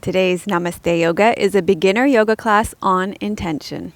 Today's Namaste Yoga is a beginner yoga class on intention.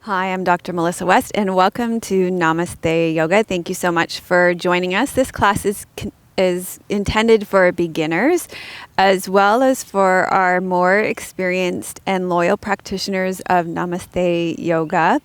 Hi, I'm Dr. Melissa West, and welcome to Namaste Yoga. Thank you so much for joining us. This class is intended for beginners, as well as for our more experienced and loyal practitioners of Namaste Yoga.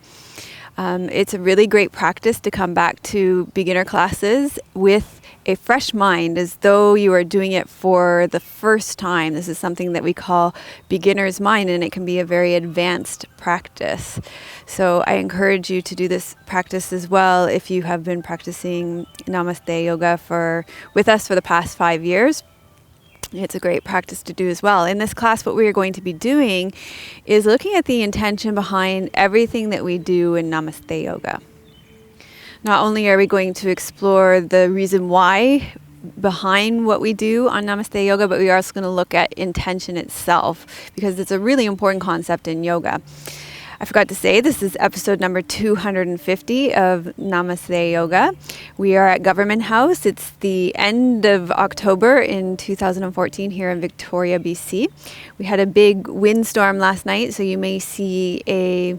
It's a really great practice to come back to beginner classes with a fresh mind, as though you are doing it for the first time. This is something that we call beginner's mind, and it can be a very advanced practice. So I encourage you to do this practice as well if you have been practicing Namaste Yoga with us for the past 5 years. It's a great practice to do as well. In this class, what we are going to be doing is looking at the intention behind everything that we do in Namaste Yoga. Not only are we going to explore the reason why behind what we do on Namaste Yoga, but we are also going to look at intention itself, because it's a really important concept in yoga. I forgot to say, this is episode number 250 of Namaste Yoga. We are at Government House. It's the end of October in 2014 here in Victoria, BC. We had a big windstorm last night, so you may see a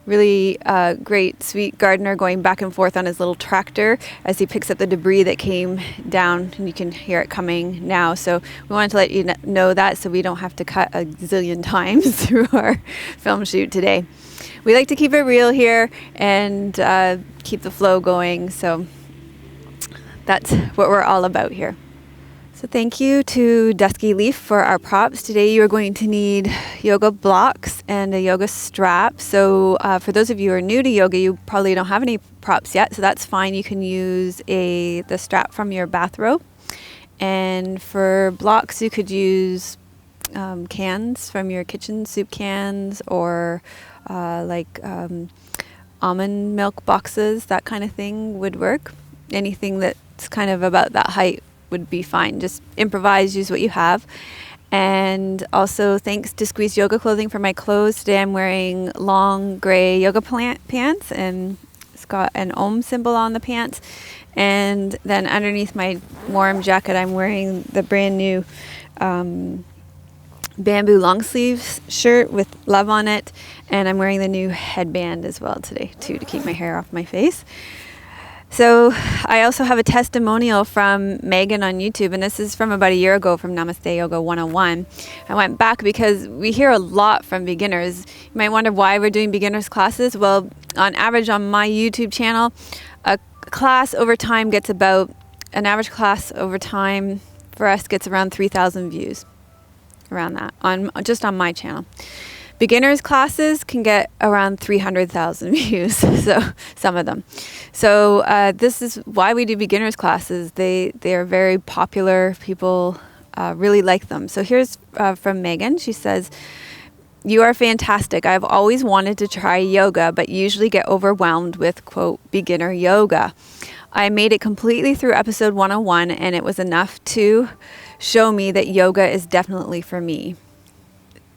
really great, sweet gardener going back and forth on his little tractor as he picks up the debris that came down, and you can hear it coming now. So we wanted to let you know that, so we don't have to cut a zillion times through our film shoot today. We like to keep it real here and keep the flow going, so that's what we're all about here. So thank you to Dusky Leaf for our props. Today you are going to need yoga blocks and a yoga strap. So for those of you who are new to yoga, you probably don't have any props yet, so that's fine. You can use the strap from your bathrobe. And for blocks, you could use cans from your kitchen, soup cans, or almond milk boxes, that kind of thing would work. Anything that's kind of about that height would be fine. Just improvise, use what you have. And also thanks to Squeeze Yoga Clothing for my clothes. Today I'm wearing long gray yoga pants, and it's got an Om symbol on the pants. And then underneath my warm jacket, I'm wearing the brand new bamboo long sleeves shirt with love on it. And I'm wearing the new headband as well today too, to keep my hair off my face. So I also have a testimonial from Megan on YouTube, and this is from about a year ago from Namaste Yoga 101. I went back because we hear a lot from beginners. You might wonder why we're doing beginners classes. Well, on average on my YouTube channel, an average class over time for us gets around 3,000 views, around that, just on my channel. Beginners classes can get around 300,000 views, so some of them. So this is why we do beginners classes. They are very popular. People really like them. So here's from Megan. She says, "You are fantastic. I've always wanted to try yoga, but usually get overwhelmed with, quote, beginner yoga. I made it completely through episode 101, and it was enough to show me that yoga is definitely for me."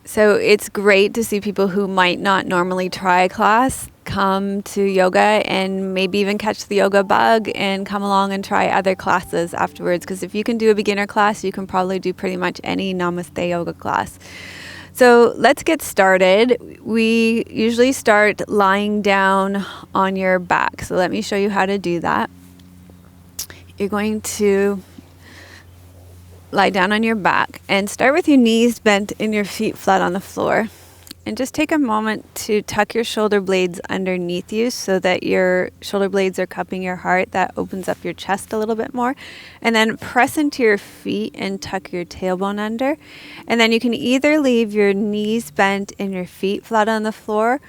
So it's great to see people who might not normally try a class come to yoga and maybe even catch the yoga bug and come along and try other classes afterwards. Because if you can do a beginner class, you can probably do pretty much any Namaste Yoga class. So let's get started. We usually start lying down on your back. So let me show you how to do that. You're going to lie down on your back and start with your knees bent and your feet flat on the floor. And just take a moment to tuck your shoulder blades underneath you so that your shoulder blades are cupping your heart. That opens up your chest a little bit more. And then press into your feet and tuck your tailbone under. And then you can either leave your knees bent and your feet flat on the floor,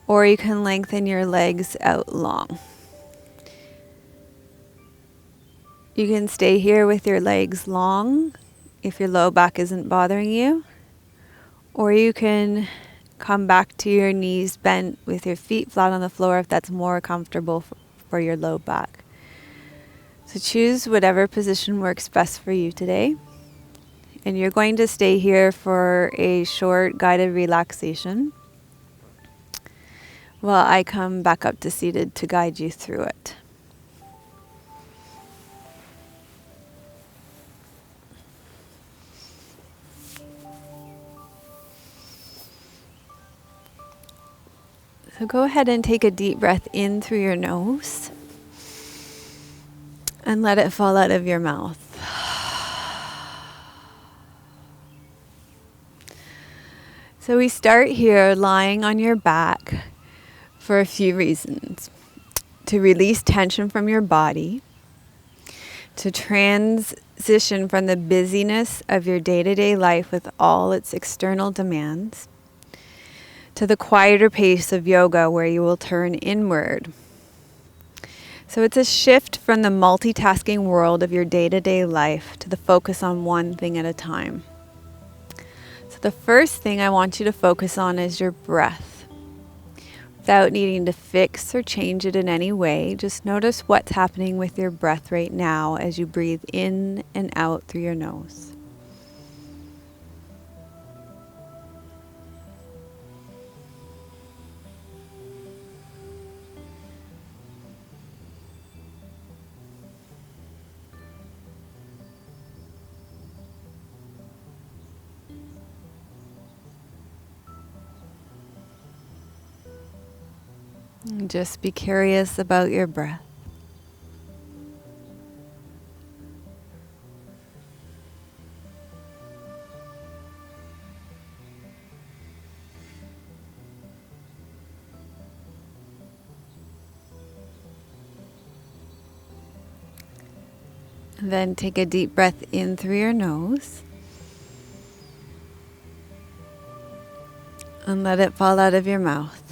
or you can lengthen your legs out long. You can stay here with your legs long if your low back isn't bothering you, or you can come back to your knees bent with your feet flat on the floor if that's more comfortable for your low back. So choose whatever position works best for you today. And you're going to stay here for a short guided relaxation while I come back up to seated to guide you through it. So go ahead and take a deep breath in through your nose and let it fall out of your mouth. So we start here lying on your back for a few reasons. To release tension from your body, to transition from the busyness of your day-to-day life with all its external demands, to the quieter pace of yoga where you will turn inward. So it's a shift from the multitasking world of your day-to-day life to the focus on one thing at a time. So the first thing I want you to focus on is your breath. Without needing to fix or change it in any way, just notice what's happening with your breath right now as you breathe in and out through your nose. And just be curious about your breath. And then take a deep breath in through your nose and let it fall out of your mouth.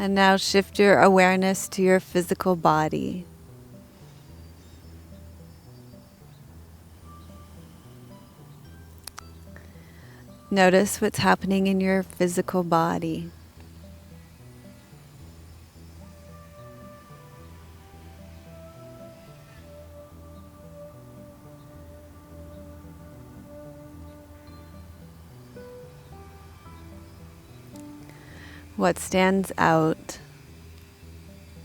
And now shift your awareness to your physical body. Notice what's happening in your physical body. What stands out?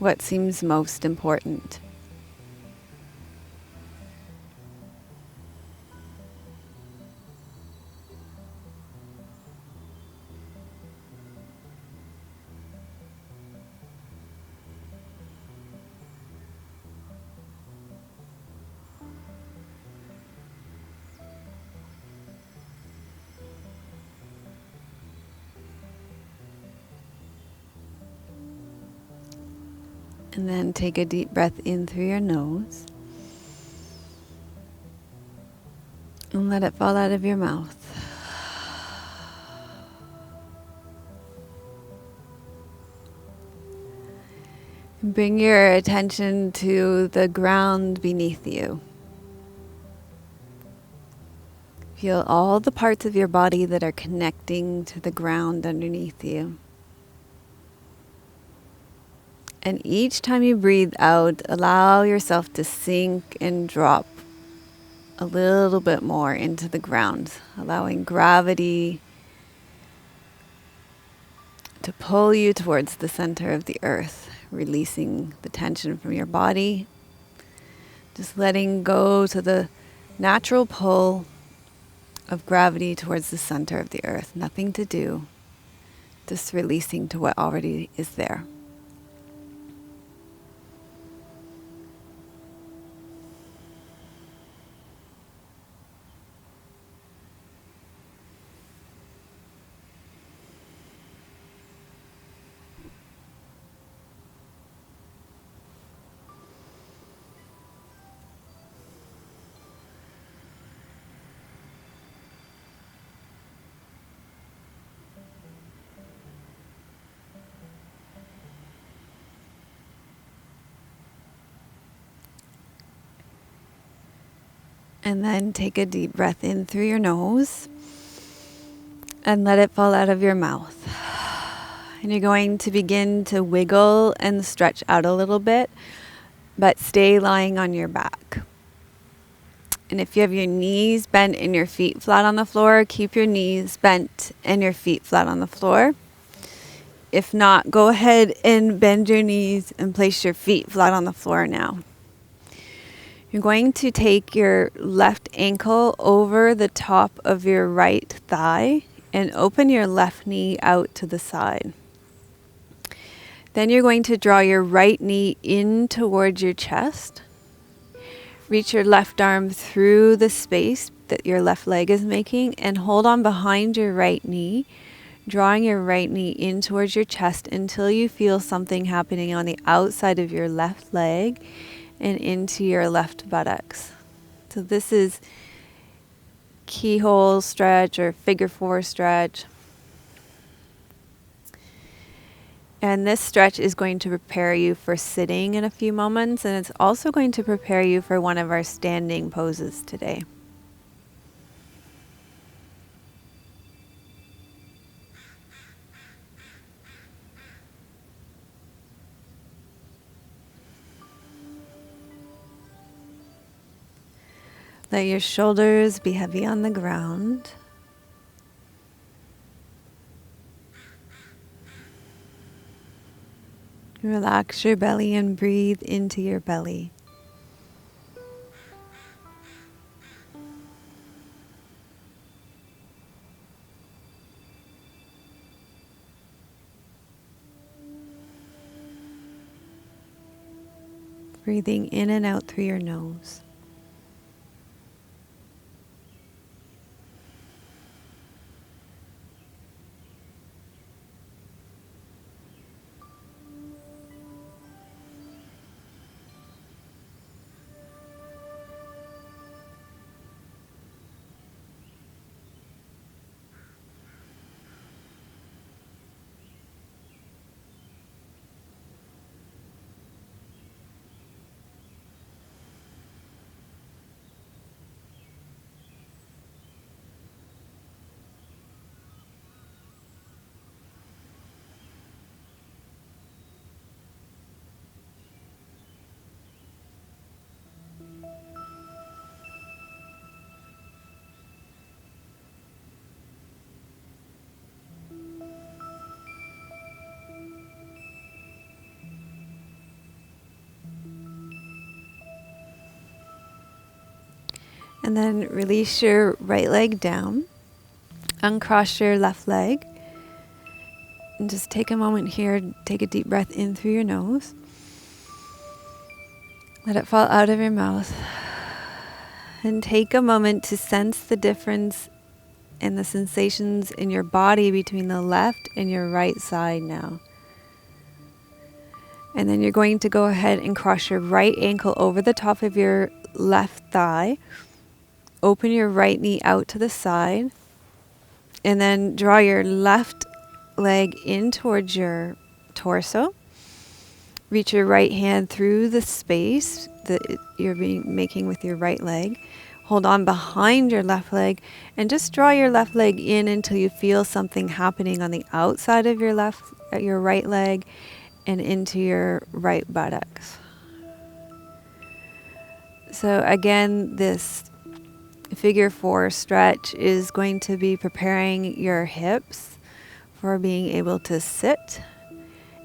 What seems most important? And then take a deep breath in through your nose and let it fall out of your mouth. And bring your attention to the ground beneath you. Feel all the parts of your body that are connecting to the ground underneath you. And each time you breathe out, allow yourself to sink and drop a little bit more into the ground, allowing gravity to pull you towards the center of the earth, releasing the tension from your body, just letting go to the natural pull of gravity towards the center of the earth. Nothing to do, just releasing to what already is there. And then take a deep breath in through your nose and let it fall out of your mouth. And you're going to begin to wiggle and stretch out a little bit, but stay lying on your back. And if you have your knees bent and your feet flat on the floor, keep your knees bent and your feet flat on the floor. If not, go ahead and bend your knees and place your feet flat on the floor now. You're going to take your left ankle over the top of your right thigh and open your left knee out to the side. Then you're going to draw your right knee in towards your chest. Reach your left arm through the space that your left leg is making and hold on behind your right knee, drawing your right knee in towards your chest until you feel something happening on the outside of your left leg and into your left buttocks. So this is keyhole stretch or figure four stretch. And this stretch is going to prepare you for sitting in a few moments, and it's also going to prepare you for one of our standing poses today. Let your shoulders be heavy on the ground. Relax your belly and breathe into your belly. Breathing in and out through your nose. And then release your right leg down. Uncross your left leg. And just take a moment here, take a deep breath in through your nose. Let it fall out of your mouth. And take a moment to sense the difference in the sensations in your body between the left and your right side now. And then you're going to go ahead and cross your right ankle over the top of your left thigh. Open your right knee out to the side. And then draw your left leg in towards your torso. Reach your right hand through the space that you're making with your right leg. Hold on behind your left leg and just draw your left leg in until you feel something happening on the outside of your right leg and into your right buttocks. So again, this figure four stretch is going to be preparing your hips for being able to sit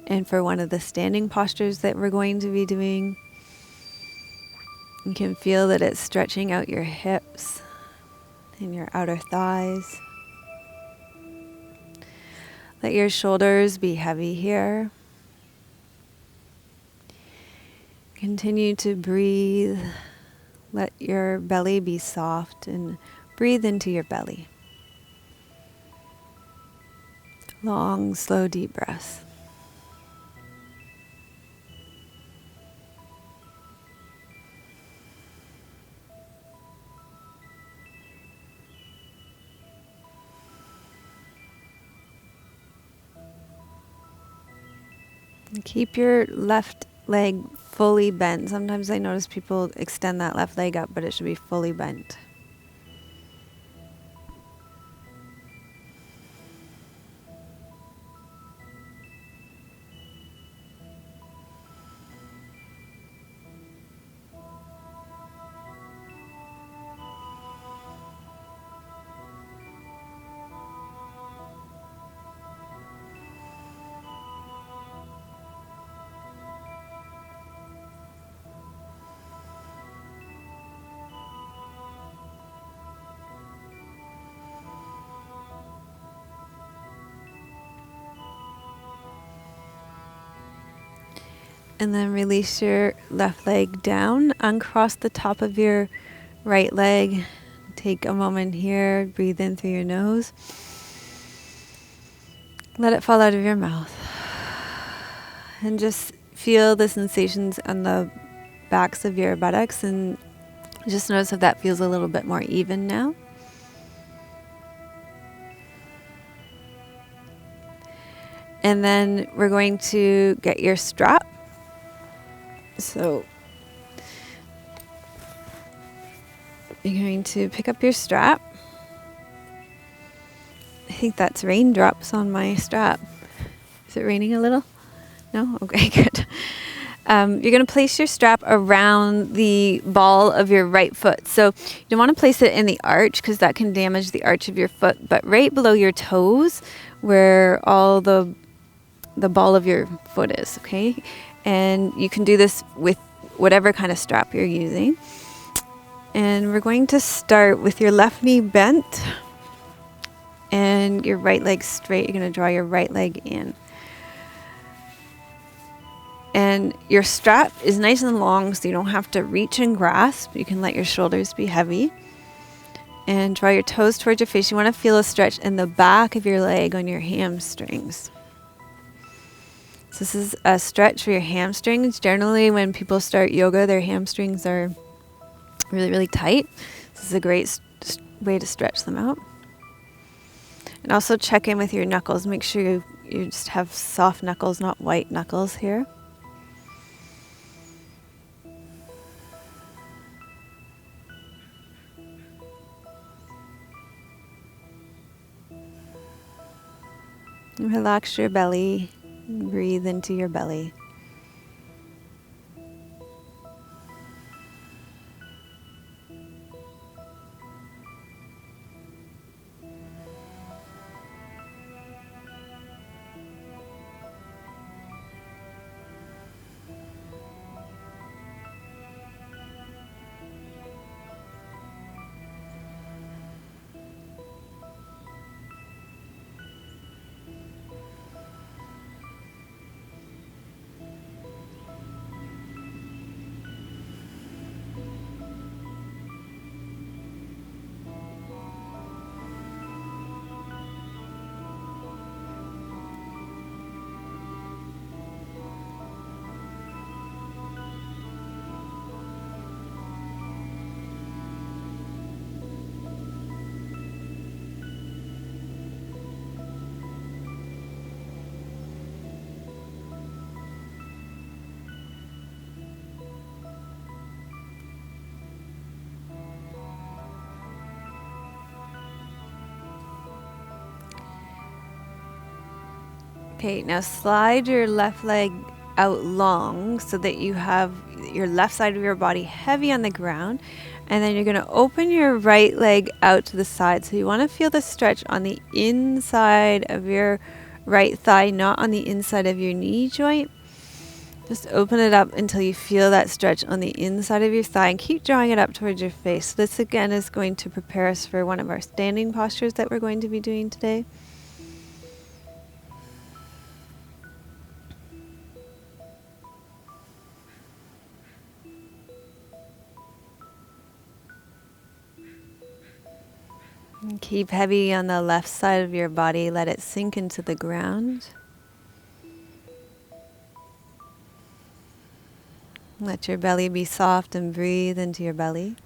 and for one of the standing postures that we're going to be doing. You can feel that it's stretching out your hips and your outer thighs. Let your shoulders be heavy here. Continue to breathe. Let your belly be soft and breathe into your belly. Long, slow, deep breaths. And keep your left leg fully bent. Sometimes I notice people extend that left leg up, but it should be fully bent. And then release your left leg down, uncross the top of your right leg. Take a moment here, breathe in through your nose. Let it fall out of your mouth. And just feel the sensations on the backs of your buttocks, and just notice if that feels a little bit more even now. And then we're going to get your strap. So you're going to pick up your strap. I think that's raindrops on my strap. Is it raining a little? No? Okay, good. You're going to place your strap around the ball of your right foot. So you don't want to place it in the arch because that can damage the arch of your foot, but right below your toes where all the ball of your foot is, okay? And you can do this with whatever kind of strap you're using. And we're going to start with your left knee bent and your right leg straight. You're going to draw your right leg in. And your strap is nice and long, so you don't have to reach and grasp. You can let your shoulders be heavy. And draw your toes towards your face. You want to feel a stretch in the back of your leg on your hamstrings. So this is a stretch for your hamstrings. Generally, when people start yoga, their hamstrings are really, really tight. This is a great way to stretch them out. And also check in with your knuckles. Make sure you just have soft knuckles, not white knuckles here. And relax your belly. Breathe into your belly. Okay, now slide your left leg out long so that you have your left side of your body heavy on the ground. And then you're going to open your right leg out to the side. So you want to feel the stretch on the inside of your right thigh, not on the inside of your knee joint. Just open it up until you feel that stretch on the inside of your thigh, and keep drawing it up towards your face. So this again is going to prepare us for one of our standing postures that we're going to be doing today. And keep heavy on the left side of your body. Let it sink into the ground. Let your belly be soft and breathe into your belly.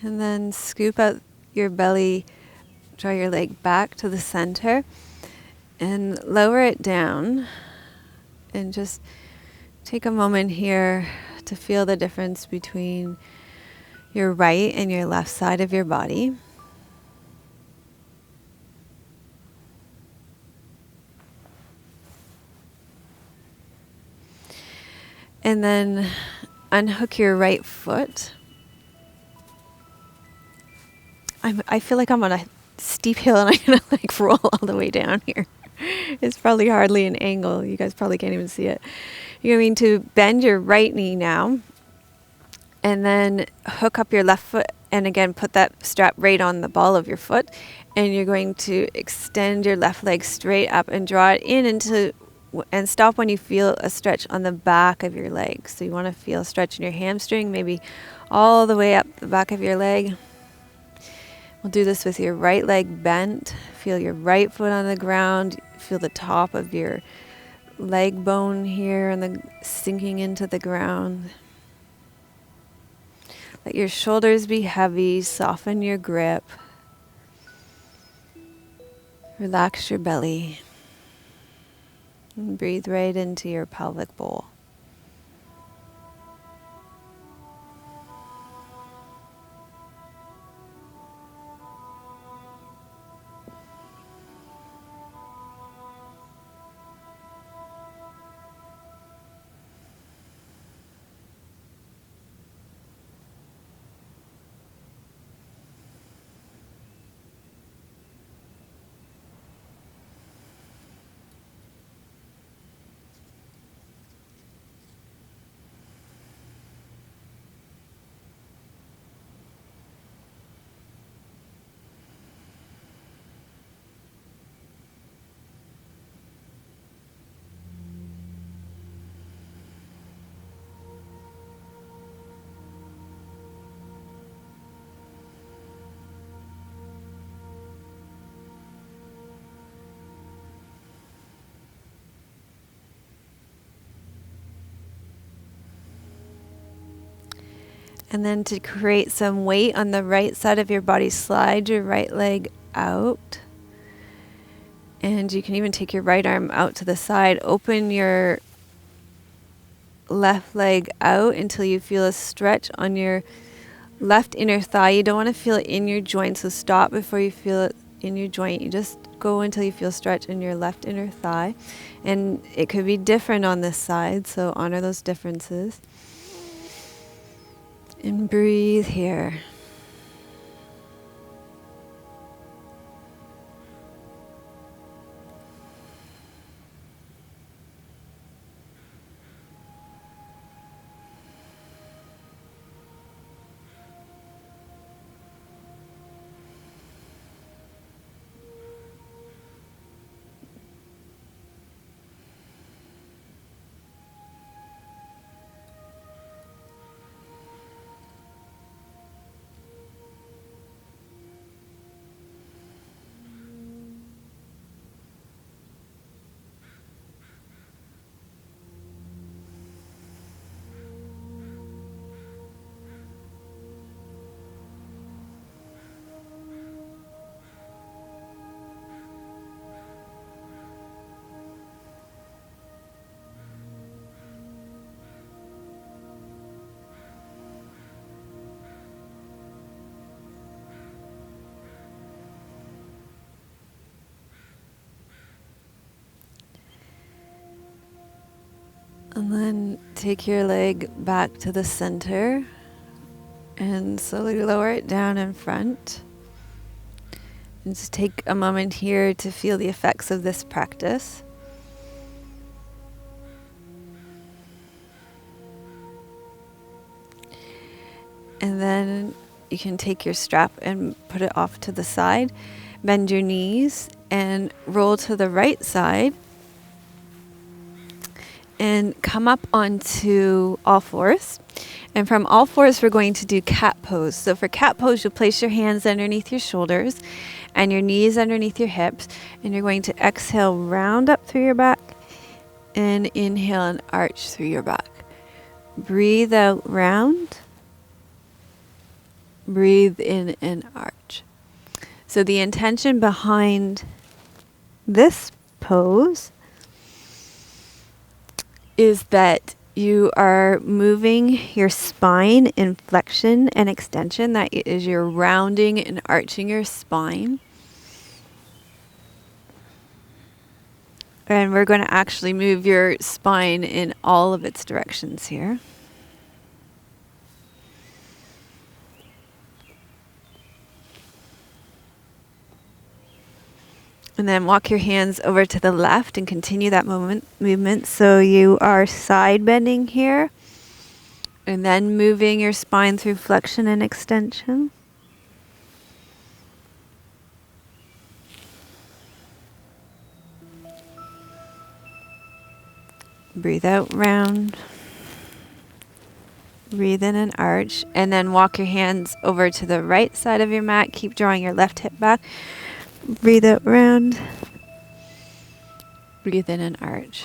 And then scoop out your belly, draw your leg back to the center, and lower it down. And just take a moment here to feel the difference between your right and your left side of your body. And then unhook your right foot. I feel like I'm on a steep hill and I'm going to like roll all the way down here. It's probably hardly an angle. You guys probably can't even see it. You're going to bend your right knee now. And then hook up your left foot. And again, put that strap right on the ball of your foot. And you're going to extend your left leg straight up and draw it in and stop when you feel a stretch on the back of your leg. So you want to feel a stretch in your hamstring, maybe all the way up the back of your leg. We'll do this with your right leg bent. Feel your right foot on the ground. Feel the top of your leg bone here and sinking into the ground. Let your shoulders be heavy. Soften your grip. Relax your belly. And breathe right into your pelvic bowl. And then to create some weight on the right side of your body, slide your right leg out. And you can even take your right arm out to the side. Open your left leg out until you feel a stretch on your left inner thigh. You don't want to feel it in your joint, so stop before you feel it in your joint. You just go until you feel stretch in your left inner thigh. And it could be different on this side, so honor those differences. And breathe here. And then take your leg back to the center and slowly lower it down in front. And just take a moment here to feel the effects of this practice. And then you can take your strap and put it off to the side. Bend your knees and roll to the right side. And come up onto all fours. And from all fours, we're going to do cat pose. So for cat pose, you'll place your hands underneath your shoulders and your knees underneath your hips. And you're going to exhale, round up through your back, and inhale and arch through your back. Breathe out, round. Breathe in and arch. So the intention behind this pose is that you are moving your spine in flexion and extension. That is, you're rounding and arching your spine. And we're going to actually move your spine in all of its directions here. And then walk your hands over to the left and continue that movement. So you are side bending here. And then moving your spine through flexion and extension. Breathe out, round. Breathe in and arch. And then walk your hands over to the right side of your mat. Keep drawing your left hip back. Breathe out, round. Breathe in and arch.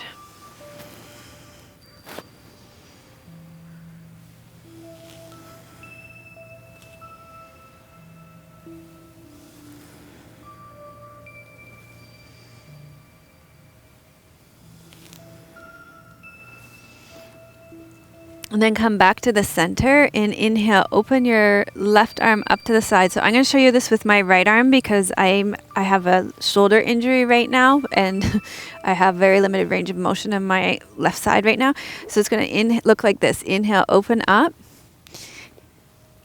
And then come back to the center and inhale, open your left arm up to the side. So I'm going to show you this with my right arm because I have a shoulder injury right now and I have very limited range of motion in my left side right now. So it's going to look like this. Inhale, open up.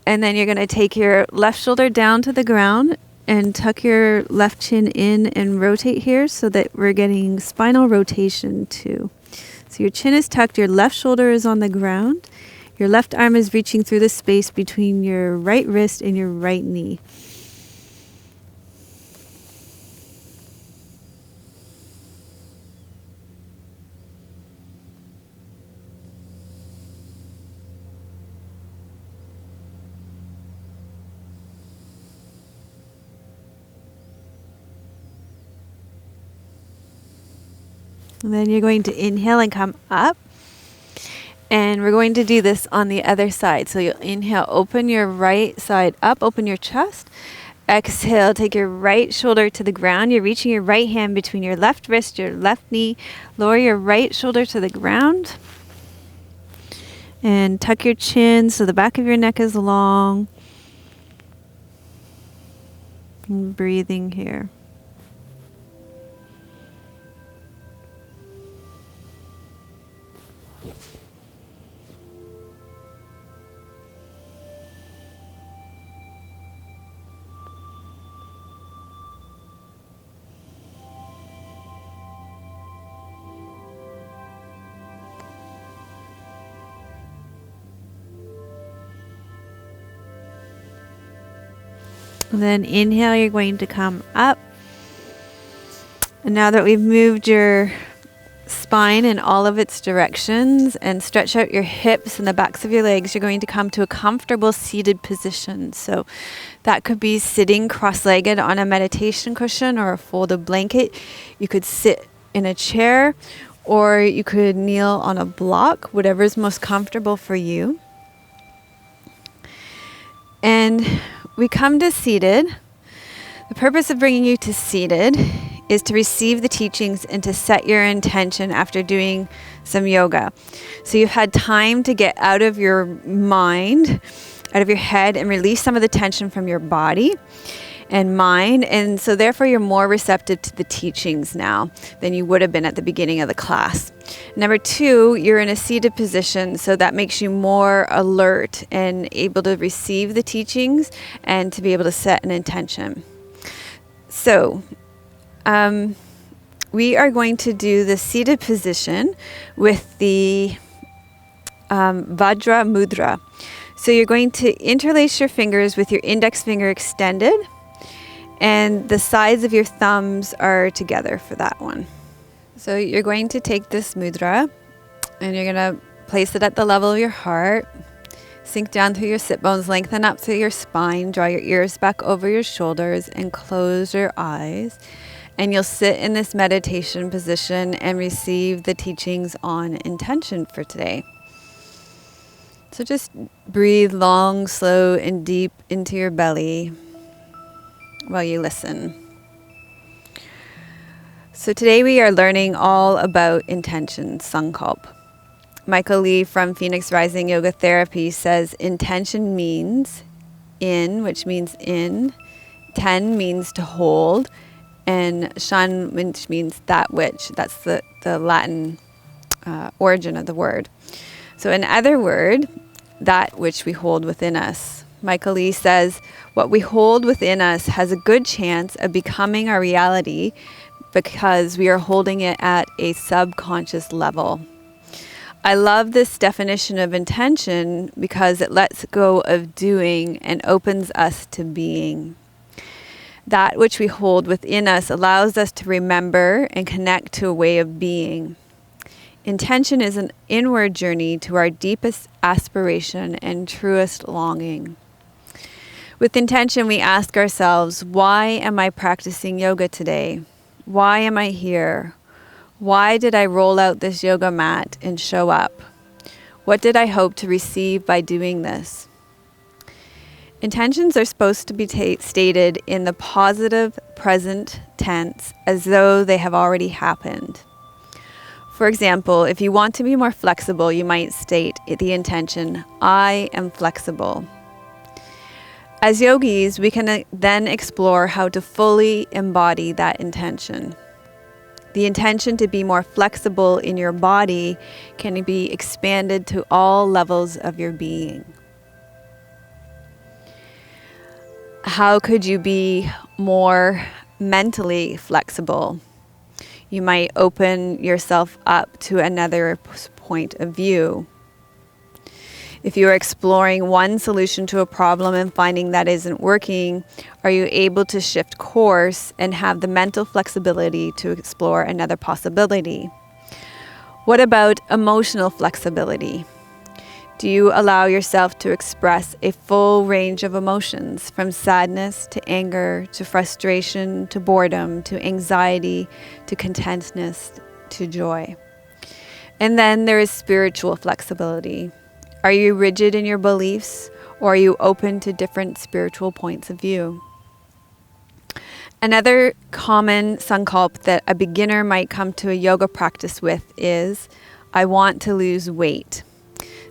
And then you're going to take your left shoulder down to the ground and tuck your left chin in and rotate here so that we're getting spinal rotation too. So your chin is tucked, your left shoulder is on the ground, your left arm is reaching through the space between your right wrist and your right knee. And then you're going to inhale and come up. And we're going to do this on the other side. So you'll inhale, open your right side up, open your chest. Exhale, take your right shoulder to the ground. You're reaching your right hand between your left wrist, your left knee. Lower your right shoulder to the ground. And tuck your chin so the back of your neck is long. And breathing here. And then inhale, you're going to come up. And now that we've moved your spine in all of its directions and stretch out your hips and the backs of your legs, you're going to come to a comfortable seated position. So that could be sitting cross-legged on a meditation cushion or a folded blanket. You could sit in a chair or you could kneel on a block, whatever is most comfortable for you. And we come to seated. The purpose of bringing you to seated is to receive the teachings and to set your intention after doing some yoga. So you've had time to get out of your mind, out of your head, and release some of the tension from your body and mind. And so therefore you're more receptive to the teachings now than you would have been at the beginning of the class. Number two, you're in a seated position, so that makes you more alert and able to receive the teachings and to be able to set an intention. So we are going to do the seated position with the Vajra Mudra. So you're going to interlace your fingers with your index finger extended, and the sides of your thumbs are together for that one. So you're going to take this mudra and you're going to place it at the level of your heart. Sink down through your sit bones, lengthen up through your spine, draw your ears back over your shoulders and close your eyes. And you'll sit in this meditation position and receive the teachings on intention for today. So just breathe long, slow, and deep into your belly while you listen. So today we are learning all about intention, sankalpa. Michael Lee from Phoenix Rising Yoga Therapy says intention means in, which means in, ten means to hold, and shan, which means that which. That's the Latin origin of the word. So in other words, that which we hold within us. Michael Lee says, what we hold within us has a good chance of becoming our reality because we are holding it at a subconscious level. I love this definition of intention because it lets go of doing and opens us to being. That which we hold within us allows us to remember and connect to a way of being. Intention is an inward journey to our deepest aspiration and truest longing. With intention, we ask ourselves, why am I practicing yoga today? Why am I here? Why did I roll out this yoga mat and show up? What did I hope to receive by doing this? Intentions are supposed to be stated in the positive present tense as though they have already happened. For example, if you want to be more flexible, you might state the intention, I am flexible. As yogis, we can then explore how to fully embody that intention. The intention to be more flexible in your body can be expanded to all levels of your being. How could you be more mentally flexible? You might open yourself up to another point of view. If you are exploring one solution to a problem and finding that isn't working, are you able to shift course and have the mental flexibility to explore another possibility? What about emotional flexibility? Do you allow yourself to express a full range of emotions, from sadness to anger to frustration to boredom to anxiety to contentness to joy? And then there is spiritual flexibility. Are you rigid in your beliefs, or are you open to different spiritual points of view? Another common sankalpa that a beginner might come to a yoga practice with is, I want to lose weight.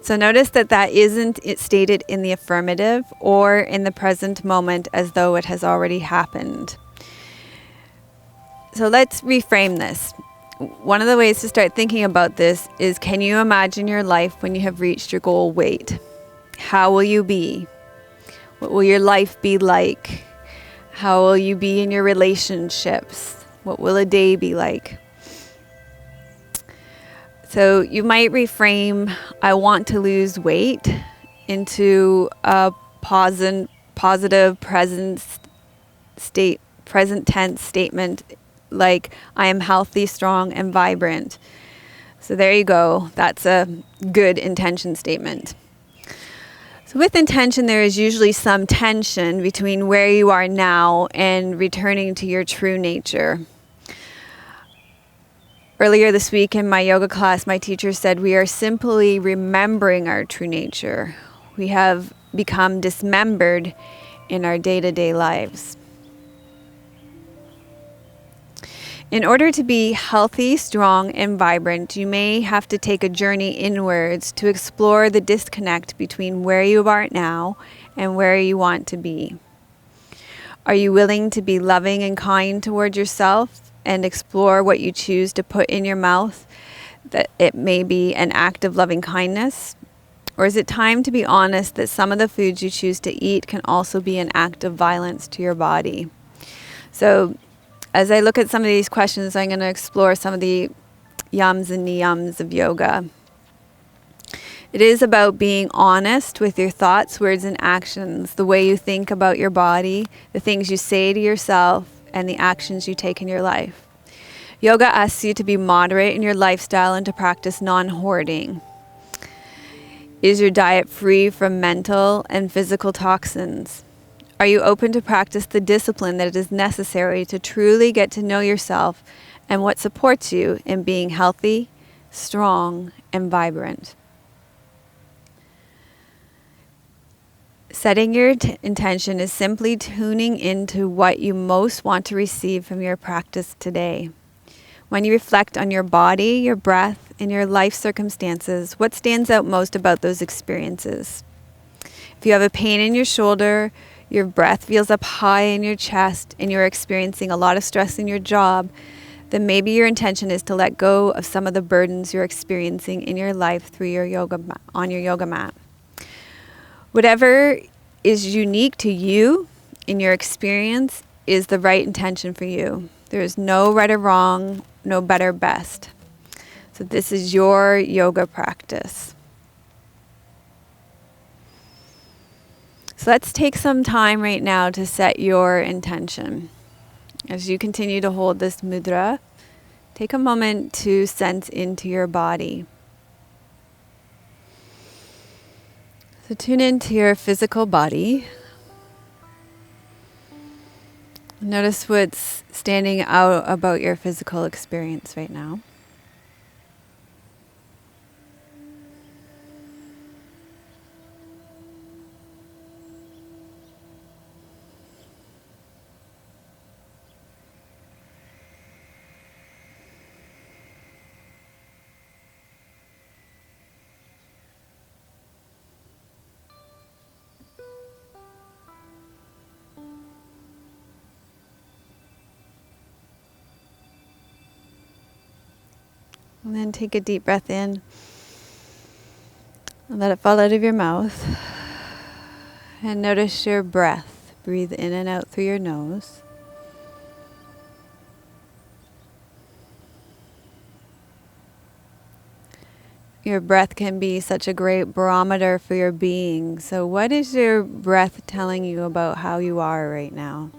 So notice that isn't stated in the affirmative or in the present moment as though it has already happened. So let's reframe this. One of the ways to start thinking about this is, can you imagine your life when you have reached your goal weight? How will you be? What will your life be like? How will you be in your relationships? What will a day be like? So you might reframe, I want to lose weight, into a positive present tense statement like, I am healthy, strong, and vibrant. So there you go. That's a good intention statement. So with intention, there is usually some tension between where you are now and returning to your true nature. Earlier this week in my yoga class, my teacher said we are simply remembering our true nature. We have become dismembered in our day-to-day lives. In order to be healthy, strong, and vibrant, you may have to take a journey inwards to explore the disconnect between where you are now and where you want to be. Are you willing to be loving and kind toward yourself and explore what you choose to put in your mouth, that it may be an act of loving kindness? Or is it time to be honest that some of the foods you choose to eat can also be an act of violence to your body? So as I look at some of these questions, I'm going to explore some of the yams and niyams of yoga. It is about being honest with your thoughts, words, and actions, the way you think about your body, the things you say to yourself, and the actions you take in your life. Yoga asks you to be moderate in your lifestyle and to practice non-hoarding. Is your diet free from mental and physical toxins? Are you open to practice the discipline that is necessary to truly get to know yourself and what supports you in being healthy, strong, and vibrant? Setting your intention is simply tuning into what you most want to receive from your practice today. When you reflect on your body, your breath, and your life circumstances, what stands out most about those experiences? If you have a pain in your shoulder, your breath feels up high in your chest, and you're experiencing a lot of stress in your job, then maybe your intention is to let go of some of the burdens you're experiencing in your life through your yoga on your yoga mat. Whatever is unique to you in your experience is the right intention for you. There is no right or wrong, no better, best. So this is your yoga practice. So let's take some time right now to set your intention. As you continue to hold this mudra, take a moment to sense into your body. So tune into your physical body. Notice what's standing out about your physical experience right now. And then take a deep breath in and let it fall out of your mouth. And notice your breath. Breathe in and out through your nose. Your breath can be such a great barometer for your being. So what is your breath telling you about how you are right now?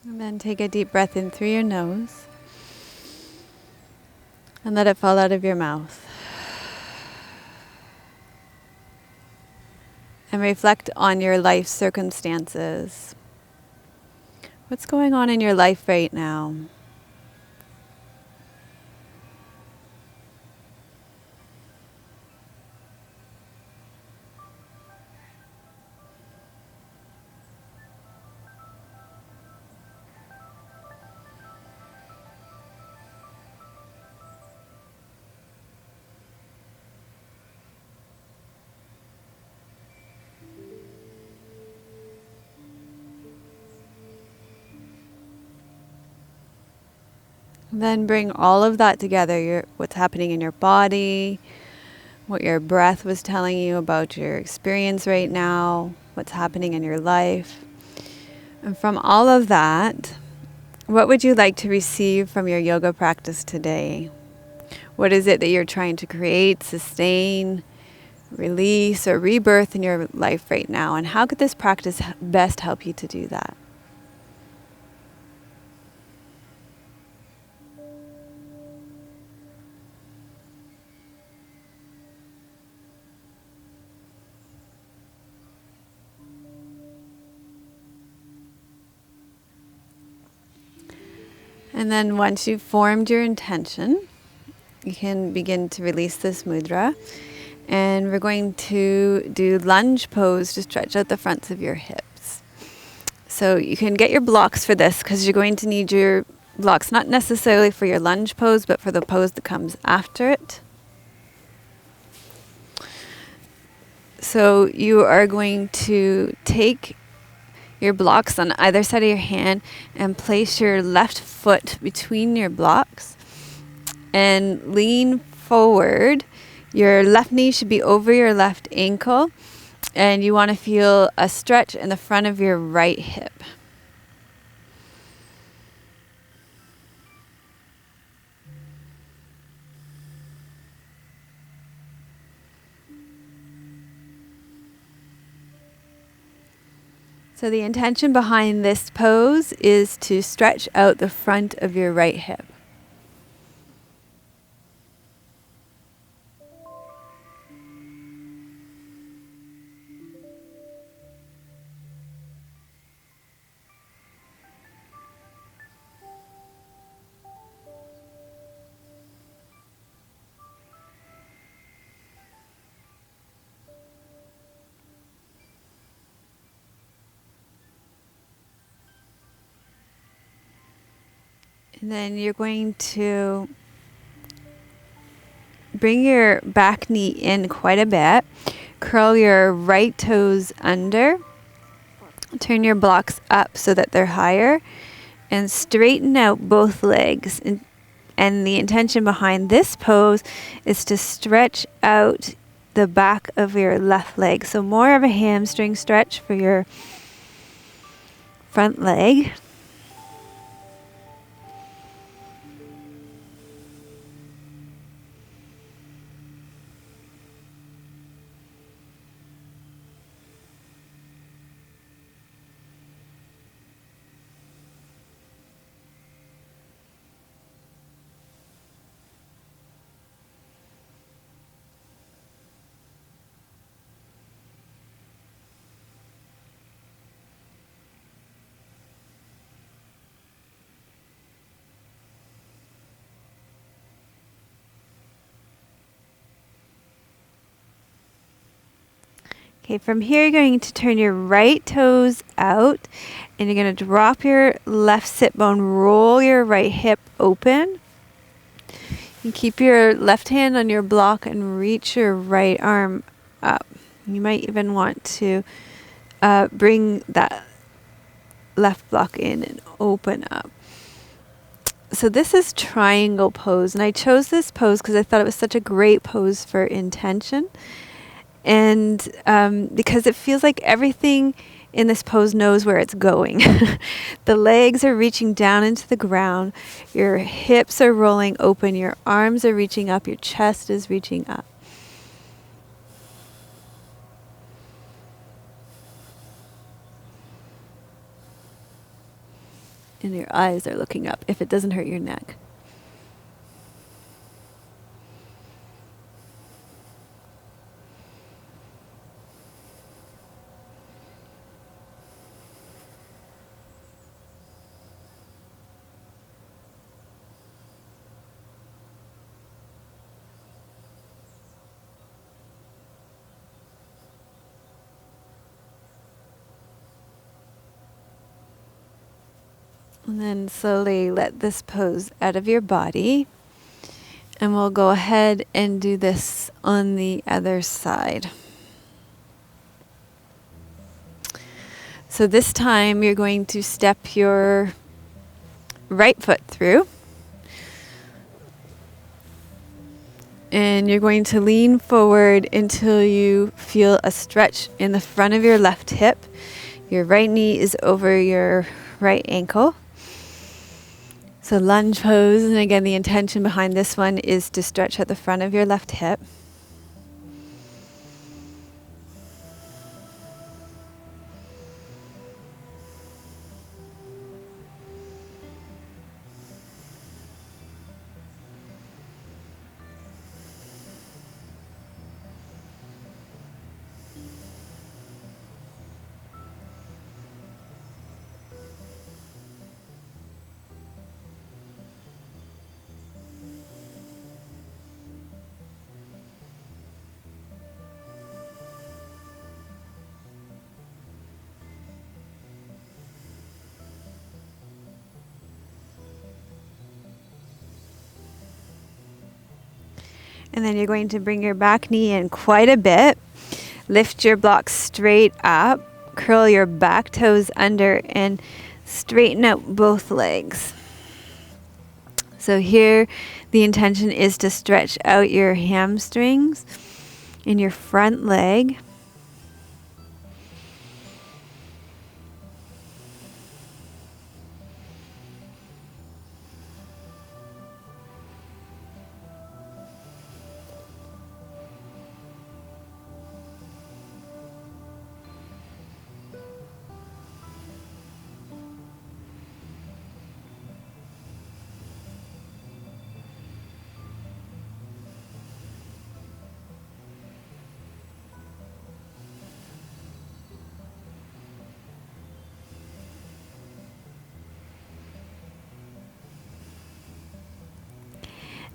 And then take a deep breath in through your nose and let it fall out of your mouth. And reflect on your life circumstances. What's going on in your life right now? Then bring all of that together, what's happening in your body, what your breath was telling you about your experience right now, what's happening in your life. And from all of that, what would you like to receive from your yoga practice today? What is it that you're trying to create, sustain, release, or rebirth in your life right now? And how could this practice best help you to do that? And then once you've formed your intention, you can begin to release this mudra. And we're going to do lunge pose to stretch out the fronts of your hips. So you can get your blocks for this because you're going to need your blocks, not necessarily for your lunge pose, but for the pose that comes after it. So you are going to take your blocks on either side of your hand and place your left foot between your blocks and lean forward. Your left knee should be over your left ankle, and you want to feel a stretch in the front of your right hip. So the intention behind this pose is to stretch out the front of your right hip. And then you're going to bring your back knee in quite a bit. Curl your right toes under. Turn your blocks up so that they're higher. And straighten out both legs. And the intention behind this pose is to stretch out the back of your left leg. So more of a hamstring stretch for your front leg. Okay, from here you're going to turn your right toes out and you're going to drop your left sit bone, roll your right hip open. You keep your left hand on your block and reach your right arm up. You might even want to bring that left block in and open up. So this is triangle pose, and I chose this pose because I thought it was such a great pose for intention. And because it feels like everything in this pose knows where it's going. The legs are reaching down into the ground. Your hips are rolling open. Your arms are reaching up. Your chest is reaching up. And your eyes are looking up if it doesn't hurt your neck. And then slowly let this pose out of your body. And we'll go ahead and do this on the other side. So this time you're going to step your right foot through. And you're going to lean forward until you feel a stretch in the front of your left hip. Your right knee is over your right ankle. So lunge pose, and again the intention behind this one is to stretch at the front of your left hip. And then you're going to bring your back knee in quite a bit. Lift your blocks straight up. Curl your back toes under and straighten out both legs. So here the intention is to stretch out your hamstrings in your front leg.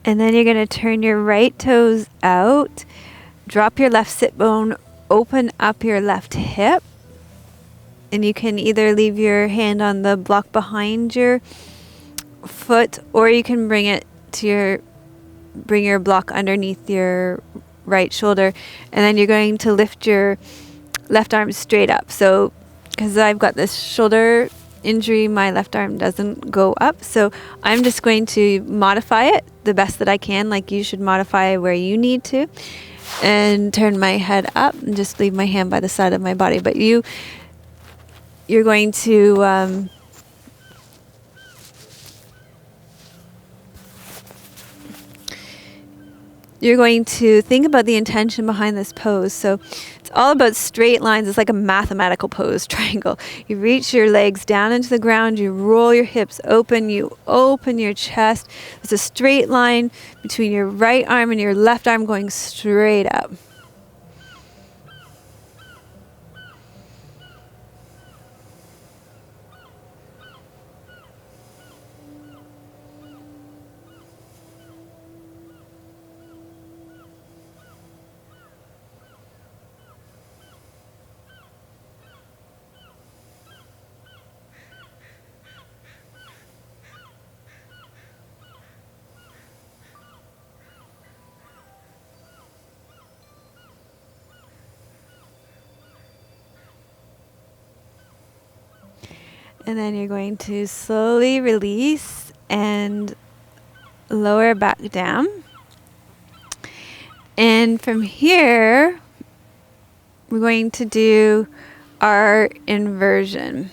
And then you're going to turn your right toes out, drop your left sit bone, open up your left hip. And you can either leave your hand on the block behind your foot, or you can bring your block underneath your right shoulder. And then you're going to lift your left arm straight up. So, because I've got this shoulder injury, my left arm doesn't go up. So I'm just going to modify it the best that I can, like you should modify where you need to, and turn my head up and just leave my hand by the side of my body. But you're going to think about the intention behind this pose. So it's all about straight lines. It's like a mathematical pose, triangle. You reach your legs down into the ground, you roll your hips open, you open your chest. There's a straight line between your right arm and your left arm going straight up. And then you're going to slowly release and lower back down. And from here, we're going to do our inversion.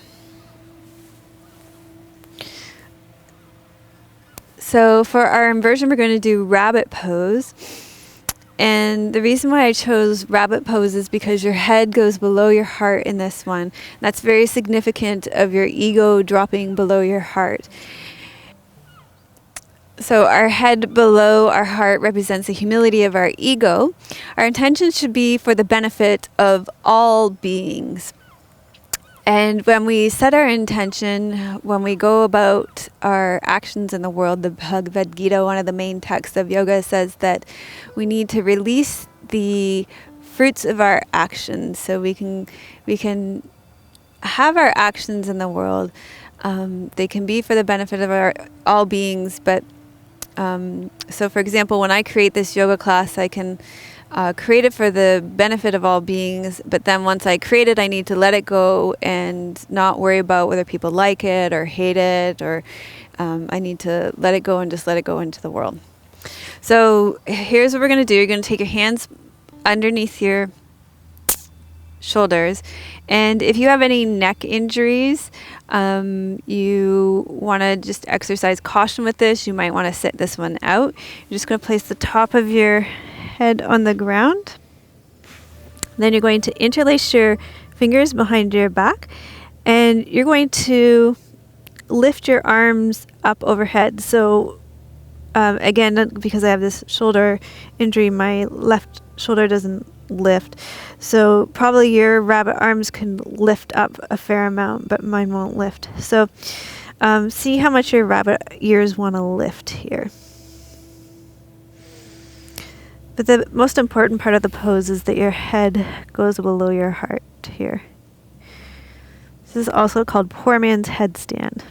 So for our inversion, we're going to do rabbit pose. And the reason why I chose rabbit pose is because your head goes below your heart in this one. That's very significant of your ego dropping below your heart. So our head below our heart represents the humility of our ego. Our intention should be for the benefit of all beings. And when we set our intention, when we go about our actions in the world, the Bhagavad Gita, one of the main texts of yoga, says that we need to release the fruits of our actions so we can have our actions in the world. They can be for the benefit of all beings, but so for example, when I create this yoga class, I can create it for the benefit of all beings, but then once I create it, I need to let it go and not worry about whether people like it or hate it, or I need to let it go and just let it go into the world. So here's what we're going to do. You're going to take your hands underneath your shoulders, and if you have any neck injuries, you want to just exercise caution with this. You might want to sit this one out. You're just going to place the top of your head on the ground. Then you're going to interlace your fingers behind your back, and you're going to lift your arms up overhead. So again, because I have this shoulder injury, my left shoulder doesn't lift. So probably your rabbit arms can lift up a fair amount, but mine won't lift. So see how much your rabbit ears want to lift here. But the most important part of the pose is that your head goes below your heart here. This is also called poor man's headstand.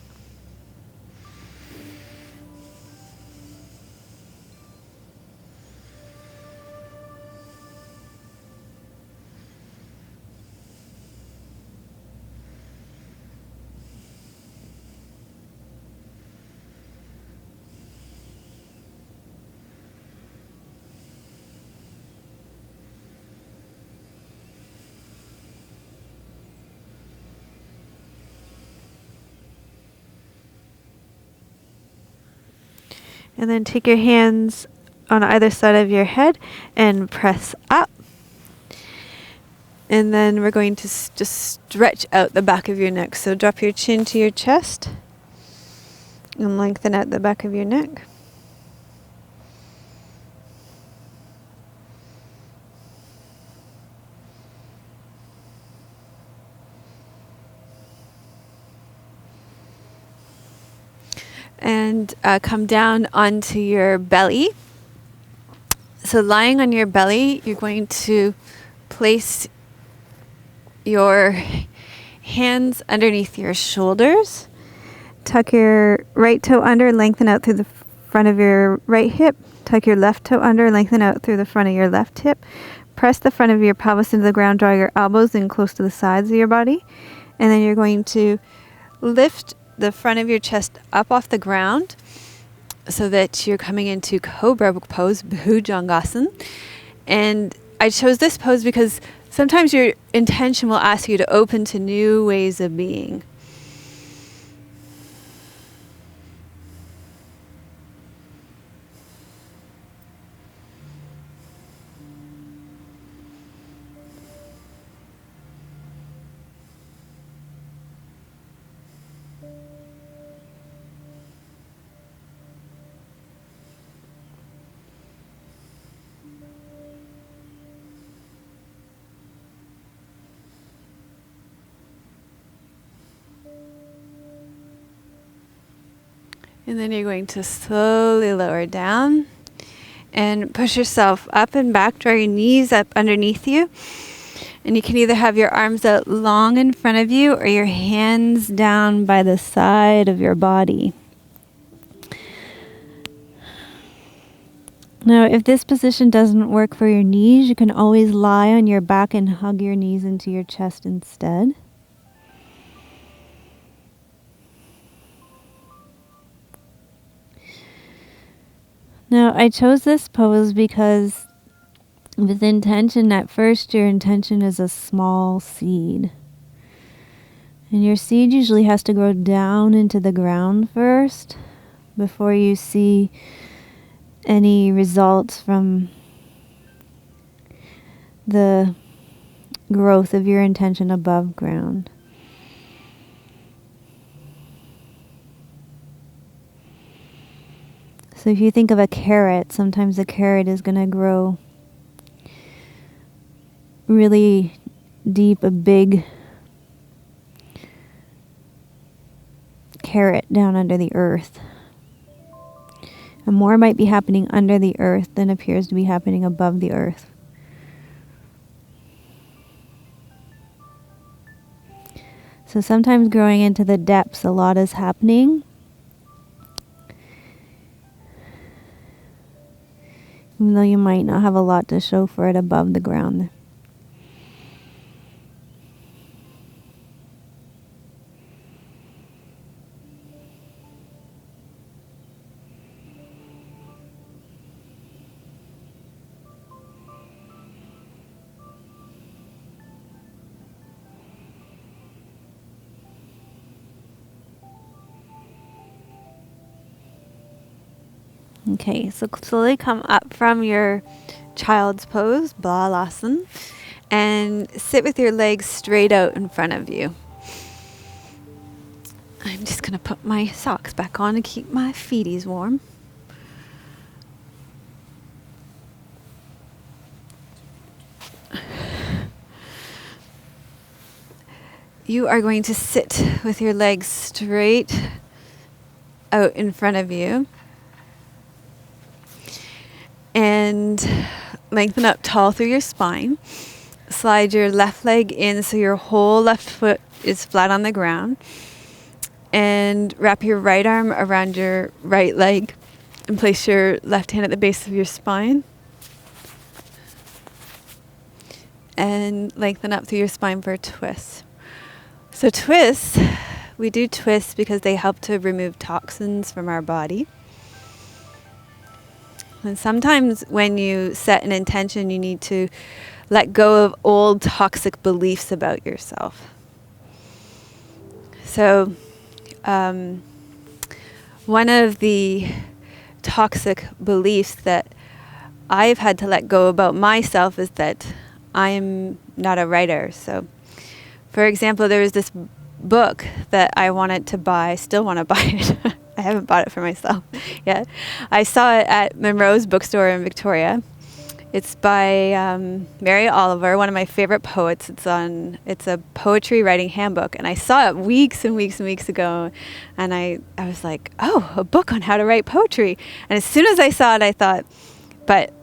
And then take your hands on either side of your head and press up. And then we're going to just stretch out the back of your neck. So drop your chin to your chest and lengthen out the back of your neck. And come down onto your belly. So lying on your belly, you're going to place your hands underneath your shoulders. Tuck your right toe under, lengthen out through the front of your right hip. Tuck your left toe under, lengthen out through the front of your left hip. Press the front of your pelvis into the ground, draw your elbows in close to the sides of your body. And then you're going to lift the front of your chest up off the ground so that you're coming into Cobra pose, Bhujangasana. And I chose this pose because sometimes your intention will ask you to open to new ways of being. And then you're going to slowly lower down and push yourself up and back. Draw your knees up underneath you. And you can either have your arms out long in front of you or your hands down by the side of your body. Now, if this position doesn't work for your knees, you can always lie on your back and hug your knees into your chest instead. Now, I chose this pose because with intention, at first your intention is a small seed. And your seed usually has to grow down into the ground first before you see any results from the growth of your intention above ground. So if you think of a carrot, sometimes the carrot is going to grow really deep, a big carrot down under the earth. And more might be happening under the earth than appears to be happening above the earth. So sometimes growing into the depths, a lot is happening. Even though you might not have a lot to show for it above the ground. Okay, so slowly come up from your child's pose, Balasana, and sit with your legs straight out in front of you. I'm just going to put my socks back on to keep my feeties warm. You are going to sit with your legs straight out in front of you. And lengthen up tall through your spine. Slide your left leg in so your whole left foot is flat on the ground. And wrap your right arm around your right leg and place your left hand at the base of your spine. And lengthen up through your spine for a twist. So twists, we do twists because they help to remove toxins from our body. And sometimes when you set an intention, you need to let go of old toxic beliefs about yourself. So one of the toxic beliefs that I've had to let go about myself is that I'm not a writer. So, for example, there was this book that I wanted to buy, still want to buy it. I haven't bought it for myself yet. I saw it at Monroe's bookstore in Victoria. It's by Mary Oliver, one of my favorite poets. It's a poetry writing handbook, and I saw it weeks and weeks and weeks ago, and I was like, oh, a book on how to write poetry. And as soon as I saw it, I thought, but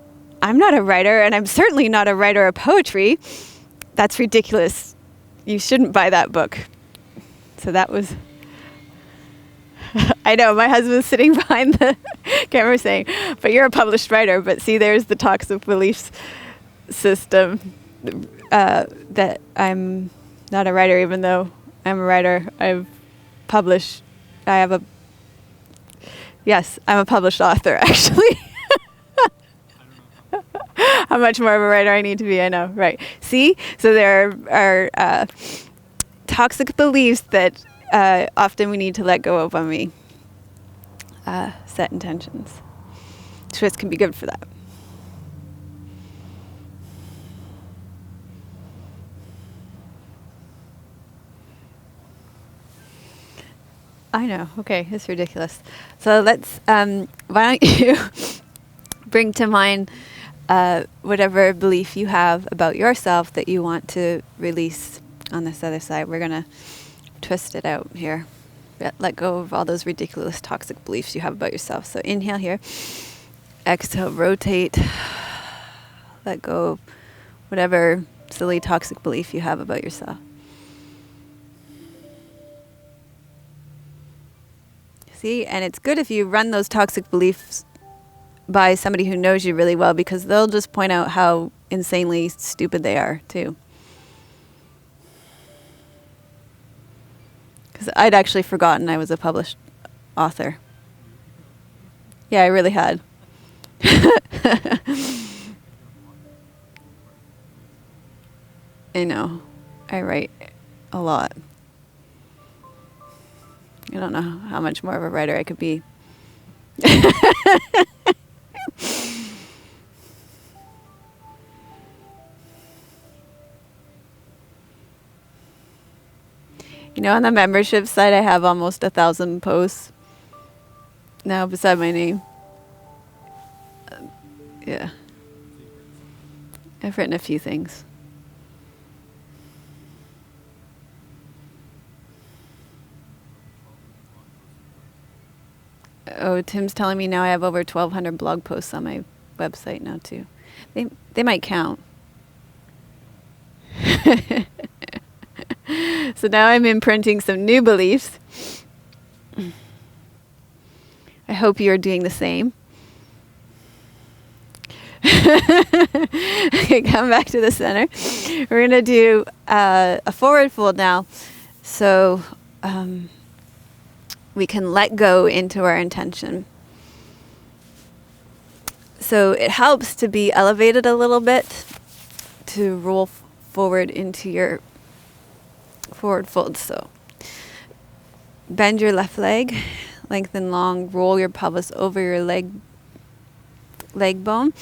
I'm not a writer, and I'm certainly not a writer of poetry. That's ridiculous. You shouldn't buy that book. So that was... I know, my husband's sitting behind the camera saying, but you're a published writer. But see, there's the toxic beliefs system, that I'm not a writer, even though I'm a writer. I'm a published author, actually. How much more of a writer I need to be, I know, right. See, so there are toxic beliefs that often we need to let go of when we set intentions. Twist can be good for that. I know. Okay, it's ridiculous. So let's. Why don't you bring to mind whatever belief you have about yourself that you want to release on this other side. We're gonna twist it out here. Let go of all those ridiculous toxic beliefs you have about yourself. So inhale here. Exhale, rotate. Let go of whatever silly toxic belief you have about yourself. See, and it's good if you run those toxic beliefs by somebody who knows you really well, because they'll just point out how insanely stupid they are too. Because I'd actually forgotten I was a published author. Yeah, I really had. I know. I write a lot. I don't know how much more of a writer I could be. You know, on the membership site, I have almost 1,000 posts now beside my name. Yeah. I've written a few things. Oh, Tim's telling me now I have over 1,200 blog posts on my website now too. They might count. So now I'm imprinting some new beliefs. I hope you're doing the same. Okay, come back to the center. We're going to do a forward fold now. So we can let go into our intention. So it helps to be elevated a little bit, to roll forward into your forward fold. So bend your left leg, lengthen long, roll your pelvis over your leg bone.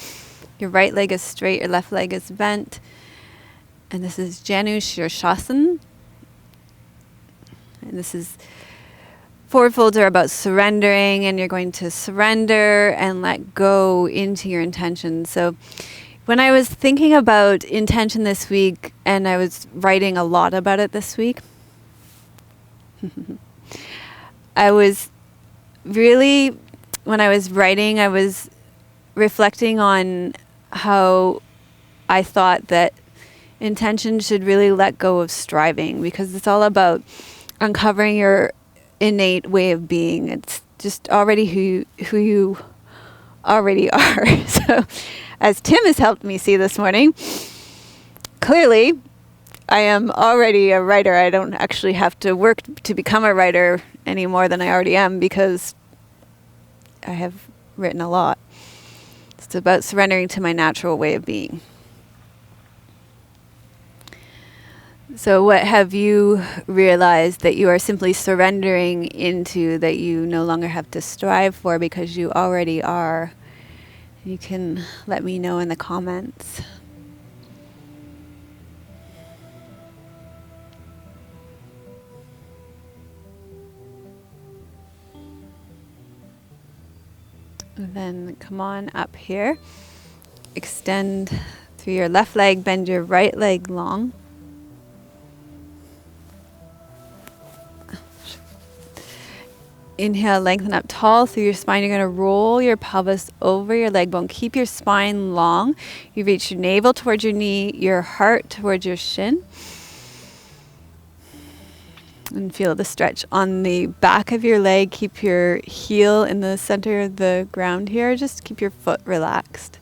Your right leg is straight, your left leg is bent. And this is Janu Shirshasana. And this is, forward folds are about surrendering, and you're going to surrender and let go into your intention. So when I was thinking about intention this week, and I was writing a lot about it this week, I was really, when I was writing, I was reflecting on how I thought that intention should really let go of striving, because it's all about uncovering your innate way of being. It's just already who you already are. So as Tim has helped me see this morning, clearly I am already a writer. I don't actually have to work to become a writer any more than I already am, because I have written a lot. It's about surrendering to my natural way of being. So what have you realized that you are simply surrendering into, that you no longer have to strive for, because you already are? You can let me know in the comments. And then come on up here. Extend through your left leg, bend your right leg long. Inhale, lengthen up tall through your spine. You're going to roll your pelvis over your leg bone. Keep your spine long. You reach your navel towards your knee, your heart towards your shin. And feel the stretch on the back of your leg. Keep your heel in the center of the ground here. Just keep your foot relaxed.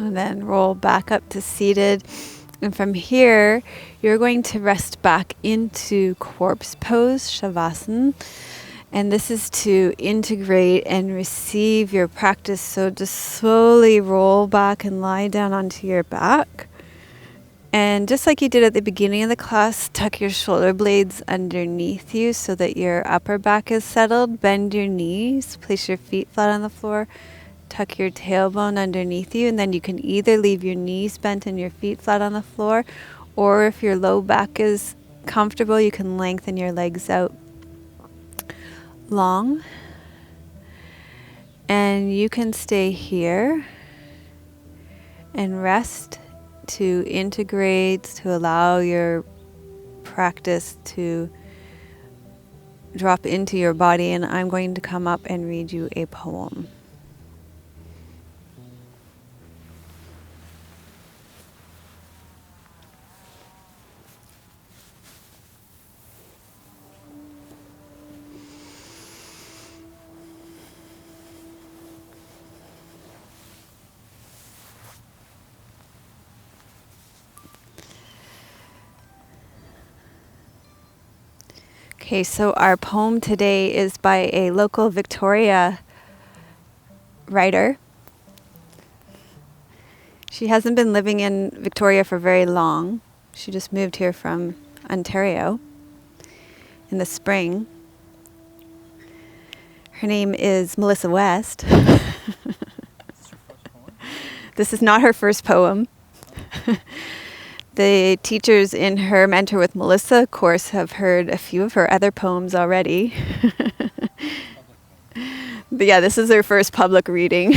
And then roll back up to seated. And from here, you're going to rest back into corpse pose, Shavasana. And this is to integrate and receive your practice. So just slowly roll back and lie down onto your back. And just like you did at the beginning of the class, tuck your shoulder blades underneath you so that your upper back is settled. Bend your knees, place your feet flat on the floor. Tuck your tailbone underneath you, and then you can either leave your knees bent and your feet flat on the floor, or if your low back is comfortable, you can lengthen your legs out long. And you can stay here and rest to integrate, to allow your practice to drop into your body. And I'm going to come up and read you a poem. Okay, so our poem today is by a local Victoria writer. She hasn't been living in Victoria for very long. She just moved here from Ontario in the spring. Her name is Melissa West. This is not her first poem. The teachers in her Mentor with Melissa course have heard a few of her other poems already. But yeah, this is her first public reading.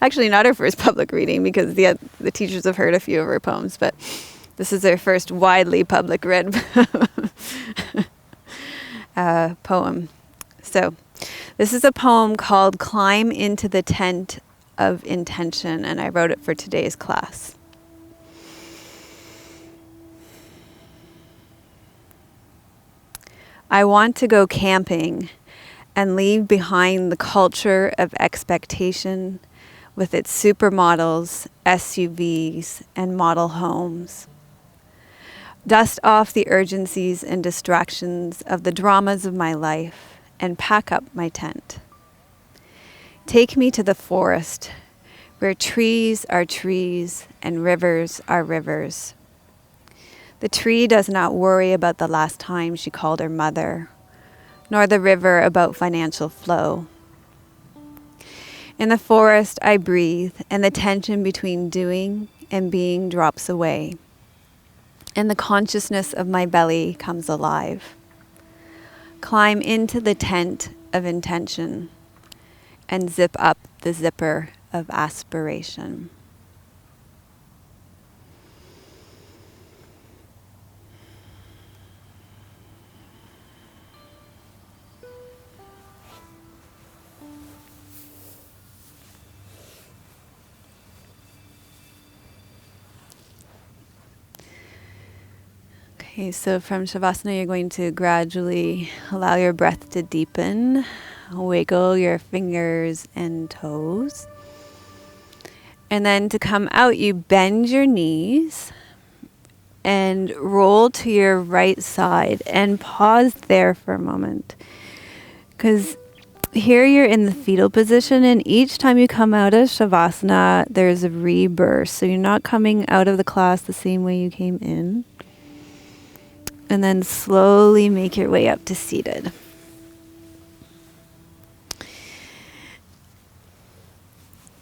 Actually, not her first public reading because the teachers have heard a few of her poems, but this is her first widely public read poem. So this is a poem called Climb into the Tent of Intention, and I wrote it for today's class. I want to go camping and leave behind the culture of expectation with its supermodels, SUVs, and model homes. Dust off the urgencies and distractions of the dramas of my life and pack up my tent. Take me to the forest where trees are trees and rivers are rivers. The tree does not worry about the last time she called her mother, nor the river about financial flow. In the forest I breathe, and the tension between doing and being drops away, and the consciousness of my belly comes alive. Climb into the tent of intention and zip up the zipper of aspiration. Okay, so from Shavasana, you're going to gradually allow your breath to deepen. Wiggle your fingers and toes. And then to come out, you bend your knees and roll to your right side and pause there for a moment. Because here you're in the fetal position, and each time you come out of Shavasana, there's a rebirth. So you're not coming out of the class the same way you came in. And then slowly make your way up to seated.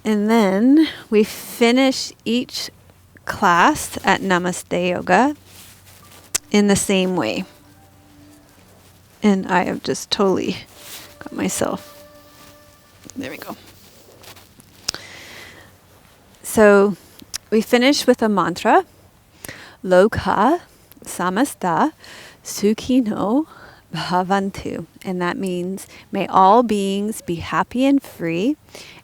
And then we finish each class at Namaste Yoga in the same way. And I have just totally got myself. There we go. So we finish with a mantra. Loka samasta sukhino bhavantu. And that means, may all beings be happy and free,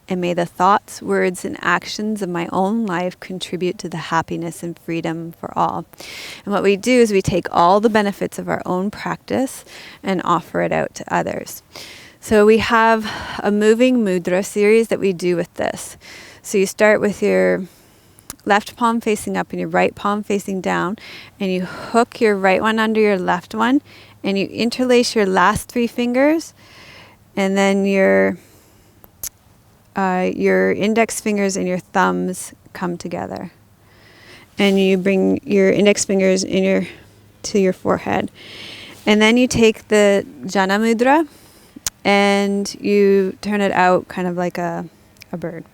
and may the thoughts, words, and actions of my own life contribute to the happiness and freedom for all. And what we do is we take all the benefits of our own practice and offer it out to others. So we have a moving mudra series that we do with this. So you start with your left palm facing up and your right palm facing down, and you hook your right one under your left one, and you interlace your last 3 fingers, and then your index fingers and your thumbs come together. And you bring your index fingers to your forehead. And then you take the Jana Mudra and you turn it out kind of like a bird.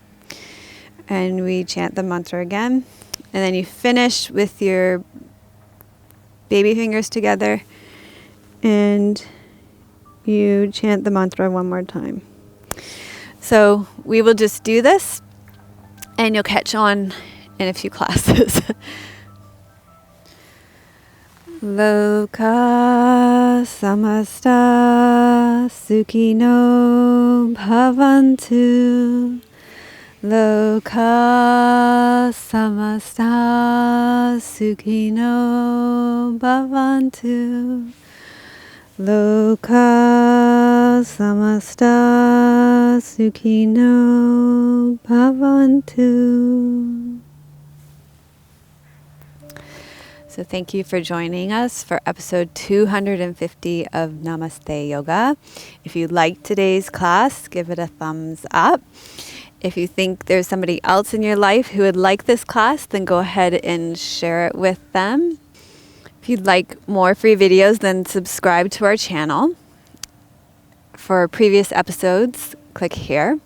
And we chant the mantra again. And then you finish with your baby fingers together and you chant the mantra one more time. So we will just do this, and you'll catch on in a few classes. Loka samasta sukhino bhavantu. Loka samasta sukhino bhavantu. Loka samasta sukhino bhavantu. So thank you for joining us for episode 250 of Namaste Yoga. If you liked today's class, give it a thumbs up. If you think there's somebody else in your life who would like this class, then go ahead and share it with them. If you'd like more free videos, then subscribe to our channel. For previous episodes, click here.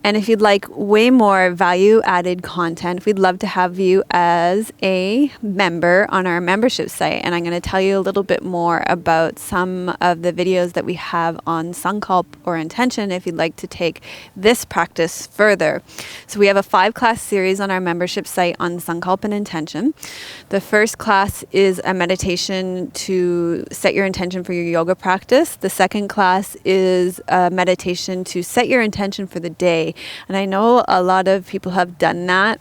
And if you'd like way more value-added content, we'd love to have you as a member on our membership site. And I'm going to tell you a little bit more about some of the videos that we have on sankalpa or intention if you'd like to take this practice further. So we have a 5-class series on our membership site on sankalpa and intention. The first class is a meditation to set your intention for your yoga practice. The second class is a meditation to set your intention for the day. And I know a lot of people have done that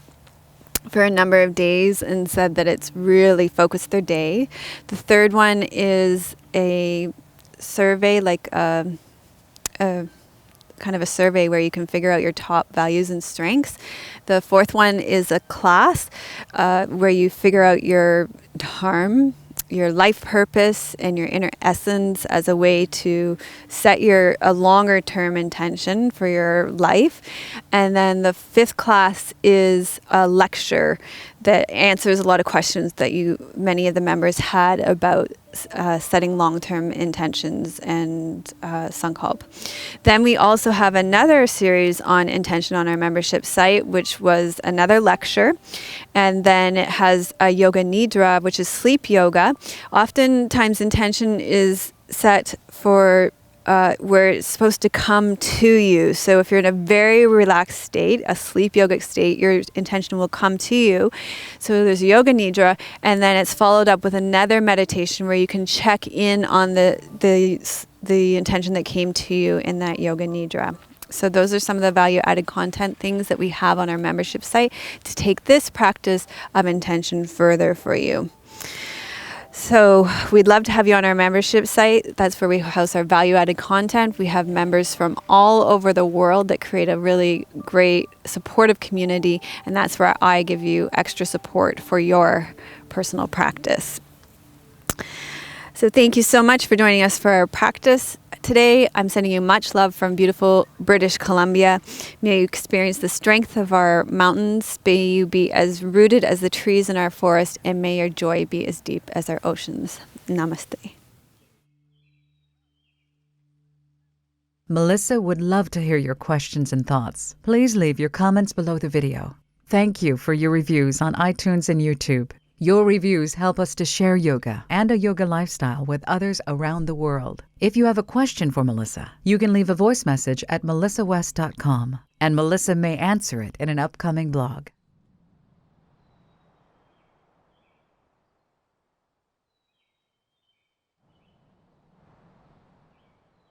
for a number of days and said that it's really focused their day. The third one is a survey, like a kind of a survey where you can figure out your top values and strengths. The fourth one is a class where you figure out your dharma, your life purpose, and your inner essence as a way to set a longer term intention for your life. And then the 5th class is a lecture that answers a lot of questions that many of the members had about setting long-term intentions and sankalpa. Then we also have another series on intention on our membership site, which was another lecture. And then it has a yoga nidra, which is sleep yoga. Oftentimes intention is set for where it's supposed to come to you. So if you're in a very relaxed state, a sleep yogic state, your intention will come to you. So there's yoga nidra, and then it's followed up with another meditation where you can check in on the intention that came to you in that yoga nidra. So those are some of the value-added content things that we have on our membership site to take this practice of intention further for you. So we'd love to have you on our membership site. That's where we house our value-added content. We have members from all over the world that create a really great supportive community, and that's where I give you extra support for your personal practice. So thank you so much for joining us for our practice today. I'm sending you much love from beautiful British Columbia. May you experience the strength of our mountains. May you be as rooted as the trees in our forest, and may your joy be as deep as our oceans. Namaste. Melissa would love to hear your questions and thoughts. Please leave your comments below the video. Thank you for your reviews on iTunes and YouTube. Your reviews help us to share yoga and a yoga lifestyle with others around the world. If you have a question for Melissa, you can leave a voice message at melissawest.com, and Melissa may answer it in an upcoming blog.